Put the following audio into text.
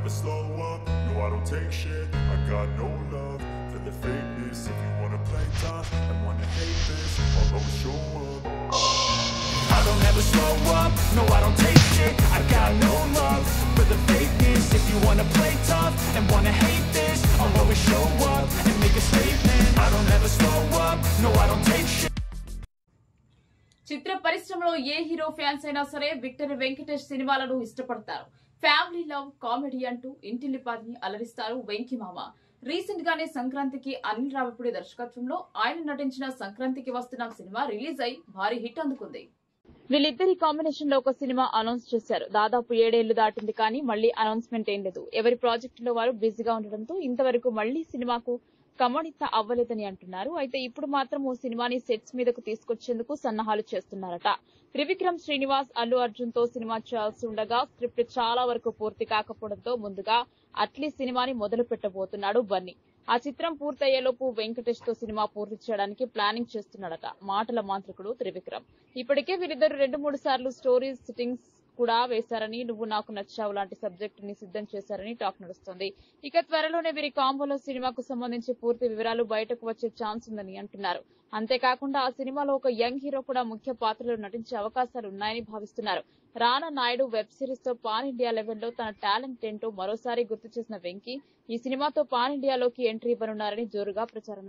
never slow up, no I don't take shit. I got no love for the fakeness. If you wanna play tough and wanna hate this, I'll always show up. I don't ever slow up, no I don't take shit. I got no love for the fakeness. If you wanna play tough and wanna hate this, I'll always show up and make a statement. I don't ever slow up, no I don't take shit. చిత్ర పరిశ్రమలో ఏ hero fans అయినా సరే victory Venkatesh సినిమాలను ఇష్టపడతారు. Family love comedy అంటూ ఇంటిల్లిపాదిని అలరిస్తారు వెంకీ మామ. Recent గానే సంక్రాంతికి అనిల్ రావిపూడి దర్శకత్వంలో ఆయన నటించిన సంక్రాంతికి వస్తున్న సినిమా రిలీజ్ అయి భారీ హిట్ అందుకుంది. వీళ్ళిద్దరి కాంబినేషన్ లో ఒక సినిమా అనౌన్స్ చేశారు. దాదాపు 7 ఏళ్లు దాటింది కానీ మళ్లీ అనౌన్స్మెంట్ ఏం లేదు. ఎవరి ప్రాజెక్టులో వారు బిజీగా ఉండడంతో ఇంతవరకు మళ్లీ సినిమాకు కమడిత అవ్వలేదని అంటున్నారు. అయితే ఇప్పుడు మాత్రం ఓ సినిమాని సెట్స్ మీదకు తీసుకొచ్చేందుకు సన్నాహాలు చేస్తున్నారట. త్రివిక్రమ్ శ్రీనివాస్ అల్లు అర్జున్ తో సినిమా చేయాల్సి ఉండగా స్క్రిప్ట్ చాలా వరకు పూర్తి కాకపోవడంతో ముందుగా అట్లీ సినిమాని మొదలు పెట్టబోతున్నాడు బన్నీ. ఆ చిత్రం పూర్తయ్యేలోపు వెంకటేష్ తో సినిమా పూర్తి చేయడానికి ప్లానింగ్ చేస్తున్నాడట మాటల మాంత్రికుడు త్రివిక్రమ్. ఇప్పటికే వీరిద్దరు 2-3 సార్లు స్టోరీ సిట్టింగ్స్ కూడా వేశారని, నువ్వు నాకు నచ్చావు లాంటి సబ్జెక్ట్ ని సిద్ధం చేశారని టాక్ నడుస్తోంది. ఇక త్వరలోనే వీరి కాంబోలో సినిమాకు సంబంధించి పూర్తి వివరాలు బయటకు వచ్చే ఛాన్స్ ఉందని అంటున్నారు. అంతేకాకుండా ఆ సినిమాలో ఒక యంగ్ హీరో కూడా ముఖ్య పాత్రలో నటించే అవకాశాలు ఉన్నాయని భావిస్తున్నారు. రానా నాయుడు వెబ్ సిరీస్ తో పాన్ ఇండియా లెవెల్లో తన టాలెంట్ ఏంటో మరోసారి గుర్తు చేసిన వెంకీ ఈ సినిమాతో పాన్ ఇండియాలోకి ఎంట్రీ ఇవ్వనున్నారని జోరుగా ప్రచారం